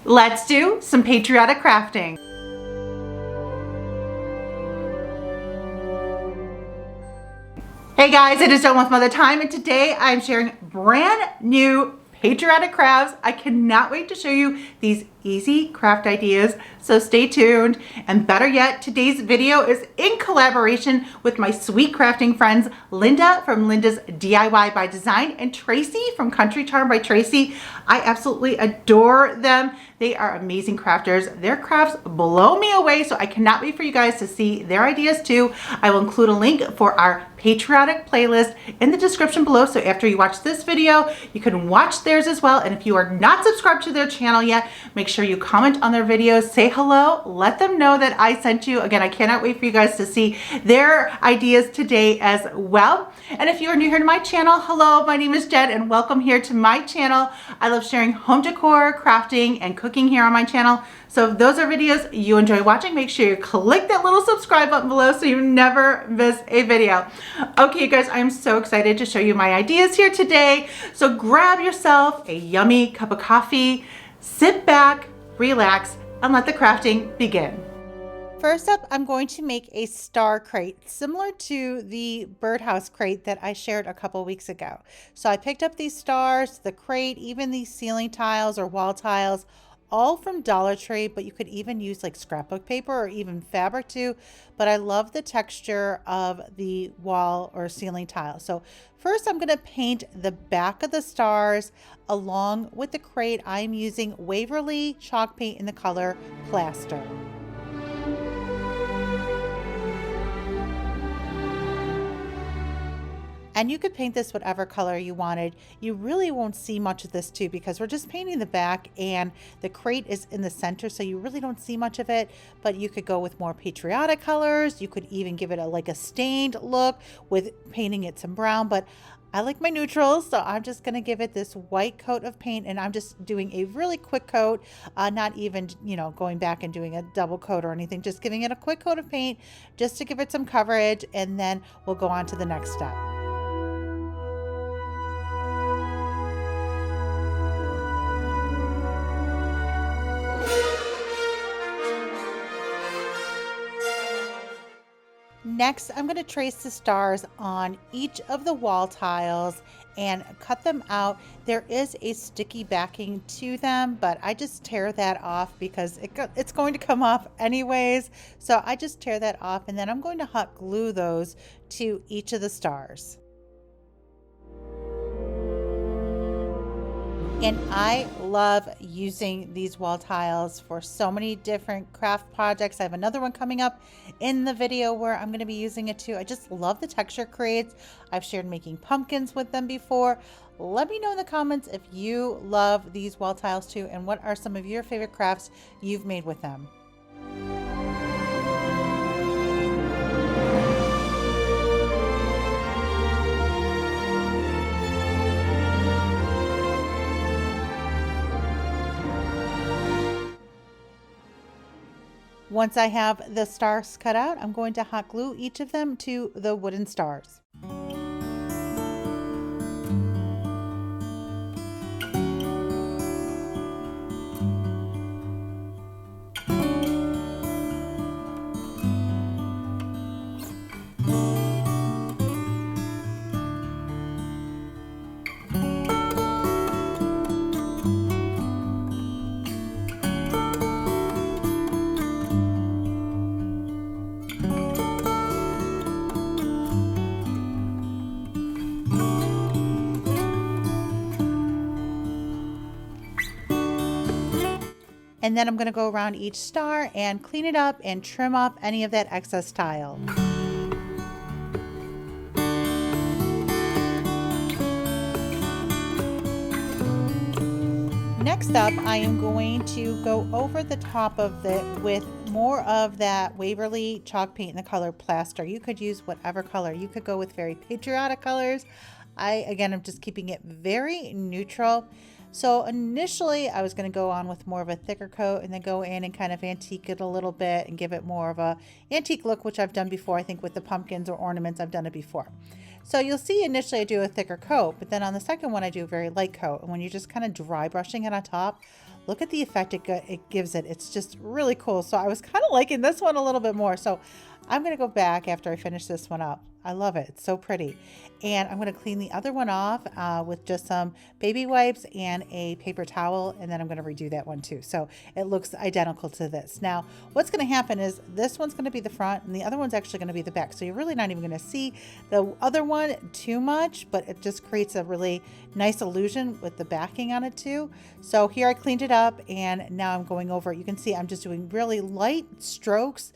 Let's do some patriotic crafting. Hey guys, it is Done with Mother Time, and today I'm sharing brand new patriotic crafts. I cannot wait to show you these easy craft ideas, so stay tuned. And better yet, today's video is in collaboration with my sweet crafting friends Linda from Linda's DIY by Design and Tracy from Country Charm by Tracy. I absolutely adore them. They are amazing crafters. Their crafts blow me away, so I cannot wait for you guys to see their ideas too. I will include a link for our patriotic playlist in the description below, so after you watch this video, you can watch theirs as well. And if you are not subscribed to their channel yet, make sure you comment on their videos, say hello, let them know that I sent you. Again, I cannot wait for you guys to see their ideas today as well. And if you are new here to my channel, hello, my name is Jen and welcome here to my channel. I love sharing home decor, crafting, and cooking here on my channel. So if those are videos you enjoy watching, make sure you click that little subscribe button below so you never miss a video. Okay, you guys, I'm so excited to show you my ideas here today. So grab yourself a yummy cup of coffee, sit back, relax, and let the crafting begin. First up, I'm going to make a star crate similar to the Birdhouse crate that I shared a couple weeks ago. So I picked up these stars, the crate, even these ceiling tiles or wall tiles, all from Dollar Tree, but you could even use like scrapbook paper or even fabric too. But I love the texture of the wall or ceiling tile. So first I'm going to paint the back of the stars along with the crate. I'm using Waverly chalk paint in the color Plaster. And you could paint this whatever color you wanted. You really won't see much of this too because we're just painting the back and the crate is in the center, so you really don't see much of it. But you could go with more patriotic colors. You could even give it like a stained look with painting it some brown, but I like my neutrals, so I'm just gonna give it this white coat of paint, and I'm just doing a really quick coat, not even, going back and doing a double coat or anything, just giving it a quick coat of paint just to give it some coverage, and then we'll go on to the next step. Next, I'm going to trace the stars on each of the wall tiles and cut them out. There is a sticky backing to them, but I just tear that off because it's going to come off anyways. So I just tear that off, and then I'm going to hot glue those to each of the stars. And I love using these wall tiles for so many different craft projects. I have another one coming up in the video where I'm going to be using it too. I just love the texture it creates. I've shared making pumpkins with them before. Let me know in the comments if you love these wall tiles too, and what are some of your favorite crafts you've made with them. Once I have the stars cut out, I'm going to hot glue each of them to the wooden stars. And then I'm going to go around each star and clean it up and trim off any of that excess tile. Next up, I am going to go over the top of it with more of that Waverly chalk paint in the color Plaster. You could use whatever color. You could go with very patriotic colors. Again, I'm just keeping it very neutral. So initially I was going to go on with more of a thicker coat and then go in and kind of antique it a little bit and give it more of a antique look, which I've done before. I think with the pumpkins or ornaments, I've done it before. So you'll see initially I do a thicker coat, but then on the second one I do a very light coat. And when you're just kind of dry brushing it on top, look at the effect it gives it. It's just really cool. So I was kind of liking this one a little bit more. So I'm going to go back after I finish this one up. I love it. It's so pretty. And I'm going to clean the other one off with just some baby wipes and a paper towel. And then I'm going to redo that one too. So it looks identical to this. Now, what's going to happen is this one's going to be the front and the other one's actually going to be the back. So you're really not even going to see the other one too much, but it just creates a really nice illusion with the backing on it too. So here I cleaned it up and now I'm going over it. You can see I'm just doing really light strokes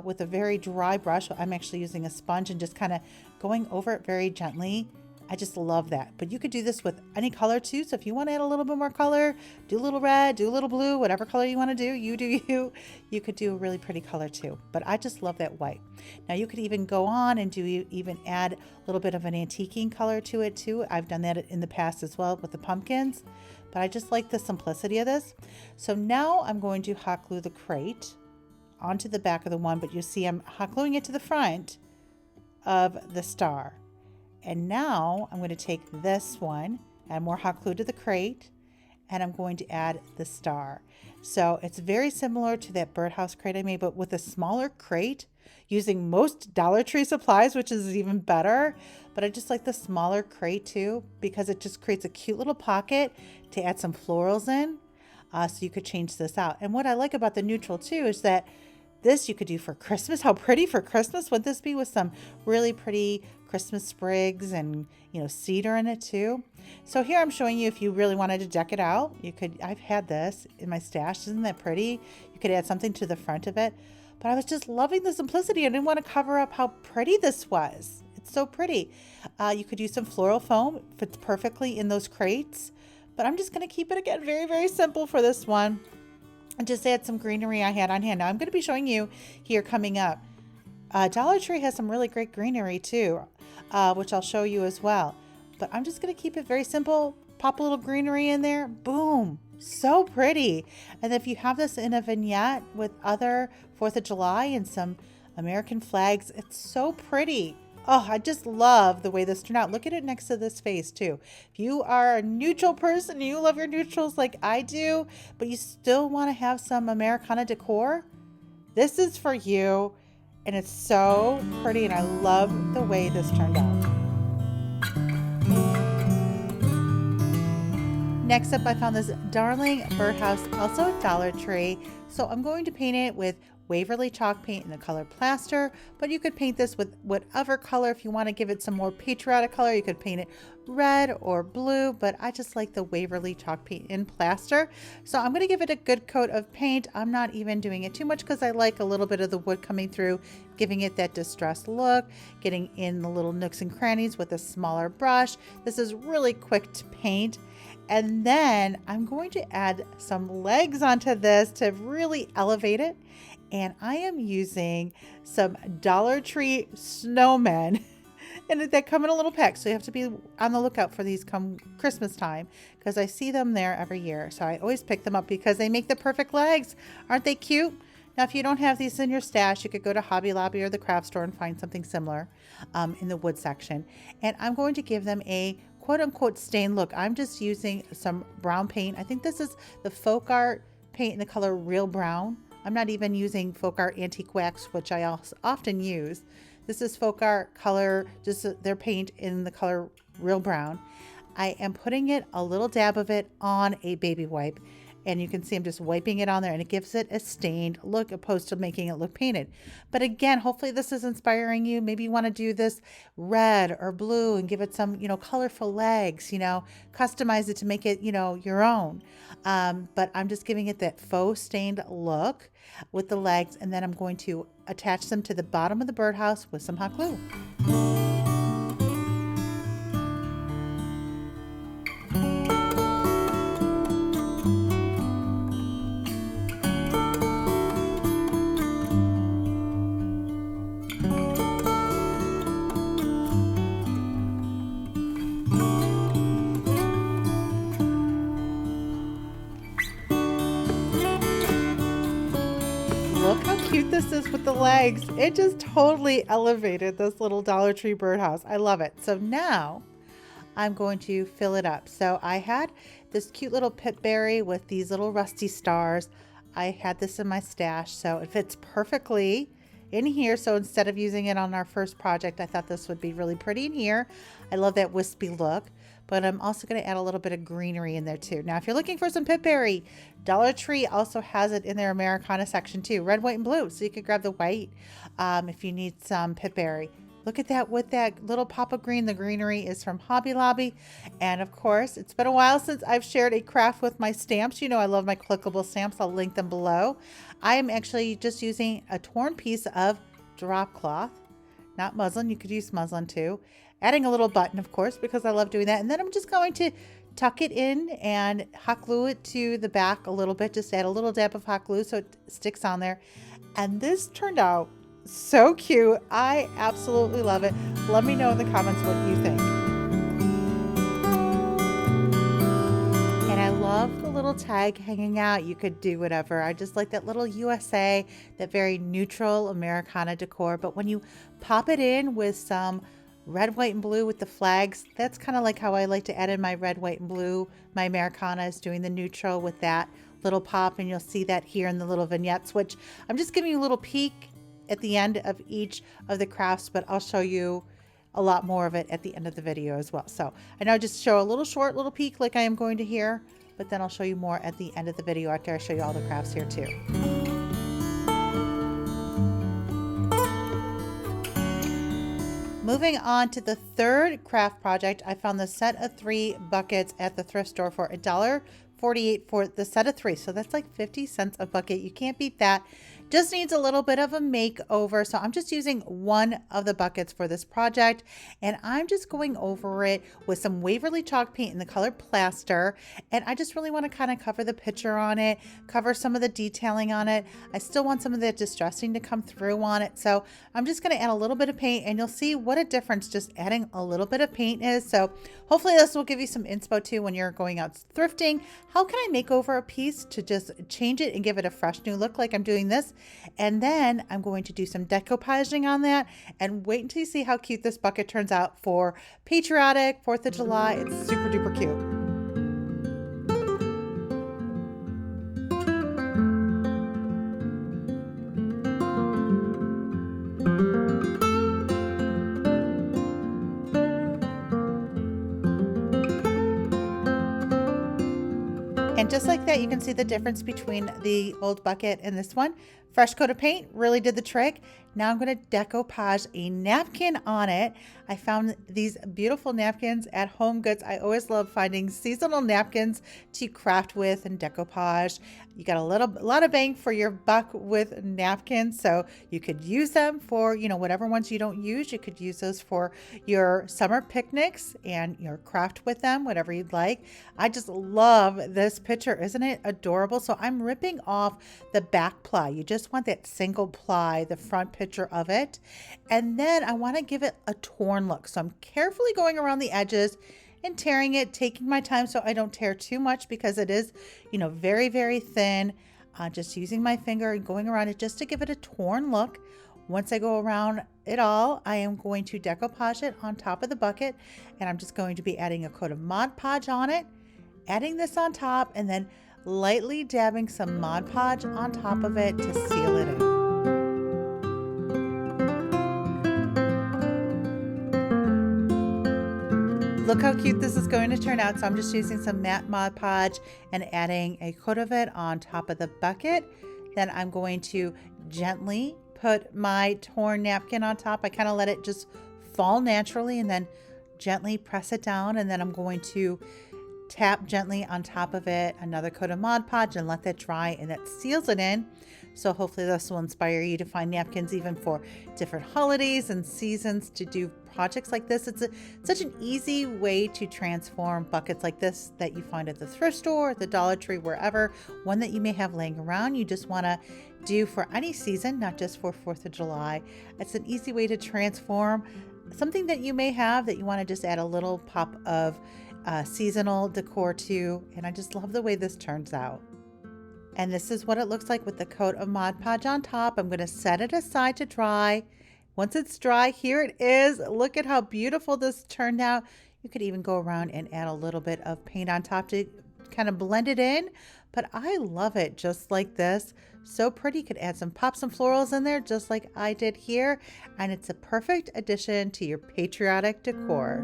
with a very dry brush. I'm actually using a sponge and just kind of going over it very gently. I just love that. But you could do this with any color too. So if you want to add a little bit more color, do a little red, do a little blue, whatever color you want to do, you do you. You could do a really pretty color too. But I just love that white. Now you could even go on and even add a little bit of an antiquing color to it too. I've done that in the past as well with the pumpkins. But I just like the simplicity of this. So now I'm going to hot glue the crate onto the back of the one, but you see I'm hot gluing it to the front of the star. And now I'm going to take this one, add more hot glue to the crate, and I'm going to add the star. So it's very similar to that birdhouse crate I made, but with a smaller crate using most Dollar Tree supplies, which is even better. But I just like the smaller crate too, because it just creates a cute little pocket to add some florals in. So you could change this out. And what I like about the neutral too is that this you could do for Christmas. How pretty for Christmas would this be with some really pretty Christmas sprigs and, you know, cedar in it too. So here I'm showing you if you really wanted to deck it out. You could, I've had this in my stash. Isn't that pretty? You could add something to the front of it. But I was just loving the simplicity. I didn't want to cover up how pretty this was. It's so pretty. You could use some floral foam. Fits perfectly in those crates. But I'm just going to keep it again very, very simple for this one. And just add some greenery I had on hand. Now I'm going to be showing you here coming up. Dollar Tree has some really great greenery too, which I'll show you as well. But I'm just going to keep it very simple. Pop a little greenery in there. Boom. So pretty. And if you have this in a vignette with other 4th of July and some American flags, it's so pretty. Oh, I just love the way this turned out. Look at it next to this face too. If you are a neutral person, you love your neutrals like I do, but you still want to have some Americana decor, this is for you. And it's so pretty and I love the way this turned out. Next up, I found this darling birdhouse, also at Dollar Tree. So I'm going to paint it with Waverly chalk paint in the color plaster, but you could paint this with whatever color. If you want to give it some more patriotic color, you could paint it red or blue, but I just like the Waverly chalk paint in plaster. So I'm going to give it a good coat of paint. I'm not even doing it too much because I like a little bit of the wood coming through, giving it that distressed look, getting in the little nooks and crannies with a smaller brush. This is really quick to paint. And then I'm going to add some legs onto this to really elevate it. And I am using some Dollar Tree snowmen and they come in a little pack. So you have to be on the lookout for these come Christmas time because I see them there every year. So I always pick them up because they make the perfect legs. Aren't they cute? Now, if you don't have these in your stash, you could go to Hobby Lobby or the craft store and find something similar in the wood section. And I'm going to give them a quote unquote stained look. I'm just using some brown paint. I think this is the Folk Art paint in the color Real Brown. I'm not even using Folk Art Antique Wax, which I also often use. This is Folk Art color, just their paint in the color Real Brown. I am putting it, a little dab of it on a baby wipe. And you can see I'm just wiping it on there and it gives it a stained look opposed to making it look painted. But again, hopefully this is inspiring you. Maybe you want to do this red or blue and give it some, you know, colorful legs, you know, customize it to make it, you know, your own. But I'm just giving it that faux stained look with the legs. And then I'm going to attach them to the bottom of the birdhouse with some hot glue. Look how cute this is with the legs. It just totally elevated this little Dollar Tree birdhouse. I love it. So now I'm going to fill it up. So I had this cute little pip berry with these little rusty stars. I had this in my stash, so it fits perfectly in here. So instead of using it on our first project, I thought this would be really pretty in here. I love that wispy look, but I'm also going to add a little bit of greenery in there too. Now, if you're looking for some pipberry, Dollar Tree also has it in their Americana section too, red, white, and blue. So you could grab the white if you need some pipberry. Look at that with that little pop of green. The greenery is from Hobby Lobby. And of course, it's been a while since I've shared a craft with my stamps. You know I love my clickable stamps. I'll link them below. I am actually just using a torn piece of drop cloth, not muslin. You could use muslin too. Adding a little button, of course, because I love doing that. And then I'm just going to tuck it in and hot glue it to the back a little bit. Just add a little dab of hot glue so it sticks on there. And this turned out so cute. I absolutely love it. Let me know in the comments what you think. And I love the little tag hanging out. You could do whatever. I just like that little USA, that very neutral Americana decor. But when you pop it in with some red, white, and blue with the flags, that's kind of like how I like to add in my red, white, and blue. My Americana is doing the neutral with that little pop, and you'll see that here in the little vignettes, which I'm just giving you a little peek at the end of each of the crafts, but I'll show you a lot more of it at the end of the video as well. So I know I just show a little short little peek like I am going to here, but then I'll show you more at the end of the video after I show you all the crafts here too. Moving on to the third craft project, I found the set of 3 buckets at the thrift store for $1.48 for the set of 3. So that's like 50 cents a bucket. You can't beat that. Just needs a little bit of a makeover. So I'm just using one of the buckets for this project, and I'm just going over it with some Waverly chalk paint in the color plaster. And I just really want to kind of cover the picture on it, cover some of the detailing on it. I still want some of the distressing to come through on it. So I'm just going to add a little bit of paint, and you'll see what a difference just adding a little bit of paint is. So hopefully this will give you some inspo too when you're going out thrifting. How can I make over a piece to just change it and give it a fresh new look like I'm doing this? And then I'm going to do some decoupaging on that, and wait until you see how cute this bucket turns out for Patriotic, 4th of July. It's super duper cute. And just like that, you can see the difference between the old bucket and this one. Fresh coat of paint really did the trick. Now I'm going to decoupage a napkin on it. I found these beautiful napkins at Home Goods. I always love finding seasonal napkins to craft with and decoupage. You got a lot of bang for your buck with napkins, so you could use them for, you know, whatever ones you don't use. You could use those for your summer picnics and your craft with them, whatever you'd like. I just love this picture. Isn't it adorable? So I'm ripping off the back ply. You just want that single ply, the front picture of it. And then I want to give it a torn look. So I'm carefully going around the edges and tearing it, taking my time so I don't tear too much because it is, you know, very, very thin. Just using my finger and going around it just to give it a torn look. Once I go around it all, I am going to decoupage it on top of the bucket, and I'm just going to be adding a coat of Mod Podge on it, adding this on top, and then lightly dabbing some Mod Podge on top of it to seal it in. Look how cute this is going to turn out. So I'm just using some matte Mod Podge and adding a coat of it on top of the bucket. Then I'm going to gently put my torn napkin on top. I kind of let it just fall naturally and then gently press it down. And then I'm going to tap gently on top of it, another coat of Mod Podge, and let that dry, and that seals it in. So hopefully this will inspire you to find napkins even for different holidays and seasons to do projects like this. It's such an easy way to transform buckets like this that you find at the thrift store, the Dollar Tree, wherever. One that you may have laying around you just want to do for any season, not just for 4th of July. It's an easy way to transform something that you may have that you want to just add a little pop of seasonal decor to. And I just love the way this turns out. And this is what it looks like with the coat of Mod Podge on top. I'm going to set it aside to dry. Once it's dry, here it is. Look at how beautiful this turned out. You could even go around and add a little bit of paint on top to kind of blend it in, but I love it just like this. So pretty. You could add pop some florals in there just like I did here, and it's a perfect addition to your patriotic decor.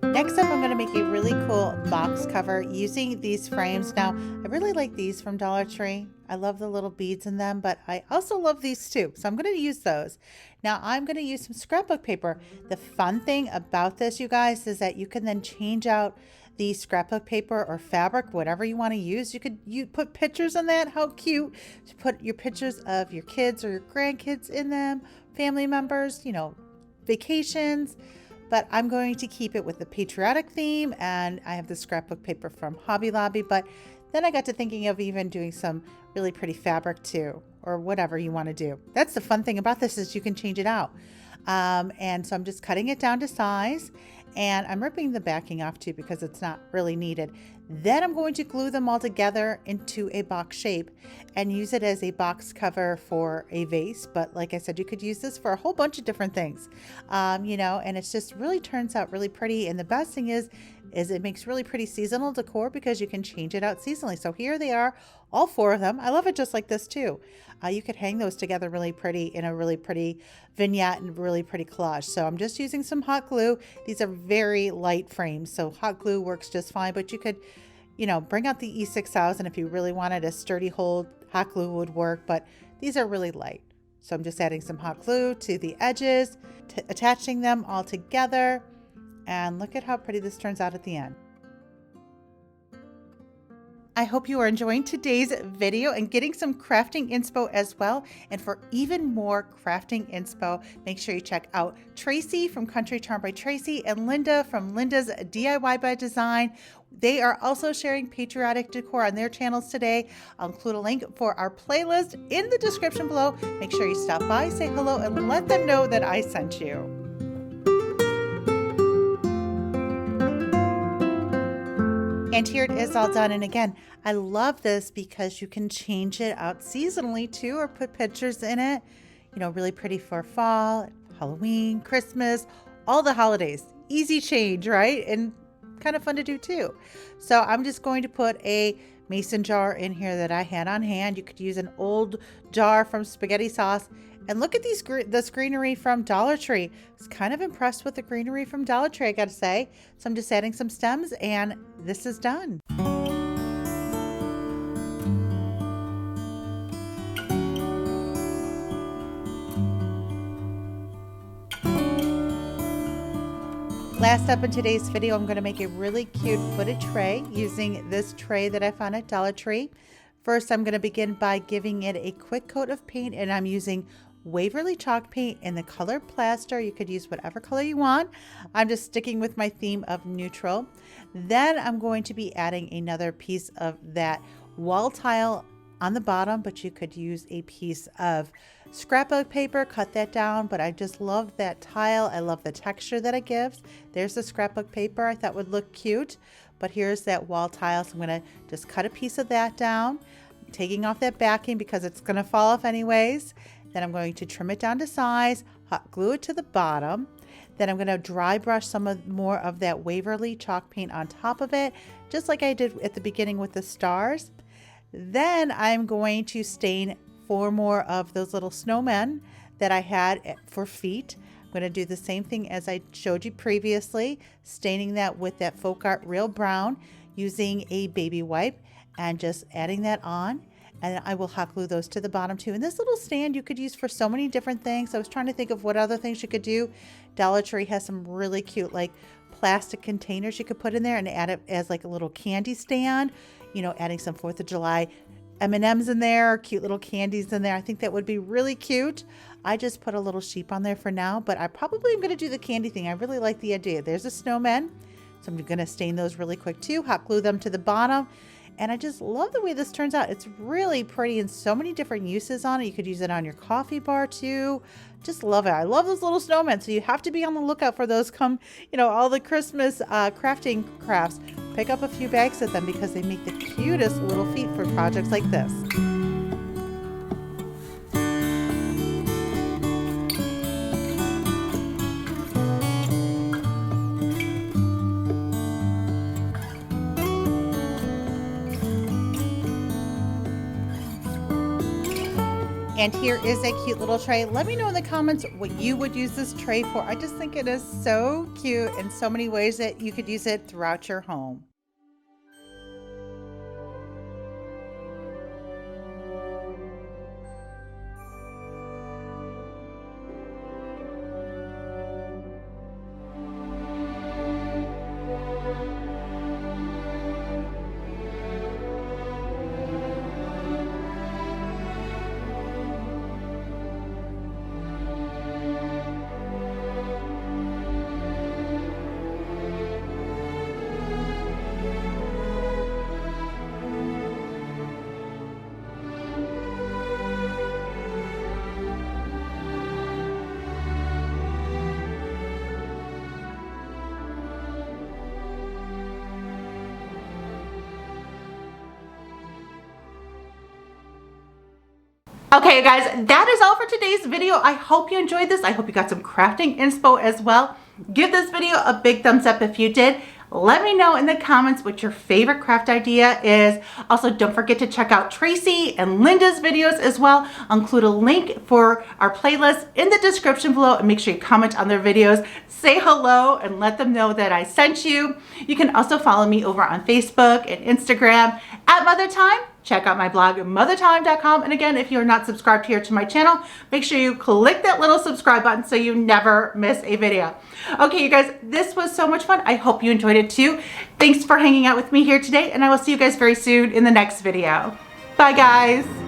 Next up, I'm going to make a really cool box cover using these frames. Now, I really like these from Dollar Tree. I love the little beads in them, but I also love these too. So I'm going to use those. Now, I'm going to use some scrapbook paper. The fun thing about this, you guys, is that you can then change out the scrapbook paper or fabric, whatever you want to use. You put pictures in that. How cute to put your pictures of your kids or your grandkids in them, family members, you know, vacations. But I'm going to keep it with the patriotic theme, and I have the scrapbook paper from Hobby Lobby. But then I got to thinking of even doing some really pretty fabric too, or whatever you want to do. That's the fun thing about this, is you can change it out. And so I'm just cutting it down to size, and I'm ripping the backing off too because it's not really needed. Then I'm going to glue them all together into a box shape and use it as a box cover for a vase. But like I said, you could use this for a whole bunch of different things, you know, and it just really turns out really pretty. And the best thing is it makes really pretty seasonal decor because you can change it out seasonally. So here they are, all 4 of them. I love it just like this too. You could hang those together really pretty in a really pretty vignette and really pretty collage. So I'm just using some hot glue. These are very light frames, so hot glue works just fine, but you could, you know, bring out the E6000 if you really wanted a sturdy hold. Hot glue would work, but these are really light. So I'm just adding some hot glue to the edges, attaching them all together. And look at how pretty this turns out at the end. I hope you are enjoying today's video and getting some crafting inspo as well. And for even more crafting inspo, make sure you check out Tracy from Country Charm by Tracy and Linda from Linda's DIY by Design. They are also sharing patriotic decor on their channels today. I'll include a link for our playlist in the description below. Make sure you stop by, say hello, and let them know that I sent you. And here it is all done. And again, I love this because you can change it out seasonally too, or put pictures in it, you know, really pretty for fall, Halloween, Christmas, all the holidays. Easy change, right? And kind of fun to do too. So I'm just going to put a mason jar in here that I had on hand. You could use an old jar from spaghetti sauce. And look at this greenery from Dollar Tree. I was kind of impressed with the greenery from Dollar Tree, I gotta say. So I'm just adding some stems, and this is done. Last up in today's video, I'm going to make a really cute footed tray using this tray that I found at Dollar Tree. First, I'm going to begin by giving it a quick coat of paint, and I'm using Waverly chalk paint in the color plaster. You could use whatever color you want. I'm just sticking with my theme of neutral. Then I'm going to be adding another piece of that wall tile on the bottom, but you could use a piece of scrapbook paper, cut that down. But I just love that tile. I love the texture that it gives. There's the scrapbook paper I thought would look cute, but here's that wall tile. So I'm going to just cut a piece of that down, taking off that backing because it's going to fall off anyways. Then I'm going to trim it down to size, hot glue it to the bottom. Then I'm going to dry brush more of that Waverly chalk paint on top of it, just like I did at the beginning with the stars. Then I'm going to stain 4 more of those little snowmen that I had for feet. I'm going to do the same thing as I showed you previously, staining that with that Folk Art Real Brown, using a baby wipe and just adding that on. And I will hot glue those to the bottom too. And this little stand you could use for so many different things. I was trying to think of what other things you could do. Dollar Tree has some really cute like plastic containers you could put in there and add it as like a little candy stand. You know, adding some 4th of July M&Ms in there, cute little candies in there. I think that would be really cute. I just put a little sheep on there for now, but I probably am going to do the candy thing. I really like the idea. There's a snowman. So I'm going to stain those really quick too. Hot glue them to the bottom. And I just love the way this turns out. It's really pretty and so many different uses on it. You could use it on your coffee bar too. Just love it. I love those little snowmen. So you have to be on the lookout for those come, you know, all the Christmas crafting crafts. Pick up a few bags of them because they make the cutest little feet for projects like this. And here is a cute little tray. Let me know in the comments what you would use this tray for. I just think it is so cute in so many ways that you could use it throughout your home. Okay guys, that is all for today's video. I hope you enjoyed this. I hope you got some crafting inspo as well. Give this video a big thumbs up if you did. Let me know in the comments what your favorite craft idea is. Also, don't forget to check out Tracy and Linda's videos as well. I'll include a link for our playlist in the description below, and make sure you comment on their videos. Say hello and let them know that I sent you. You can also follow me over on Facebook and Instagram at Mother Time. Check out my blog, mothertime.com. And again, if you're not subscribed here to my channel, make sure you click that little subscribe button so you never miss a video. Okay, you guys, this was so much fun. I hope you enjoyed it too. Thanks for hanging out with me here today, and I will see you guys very soon in the next video. Bye, guys.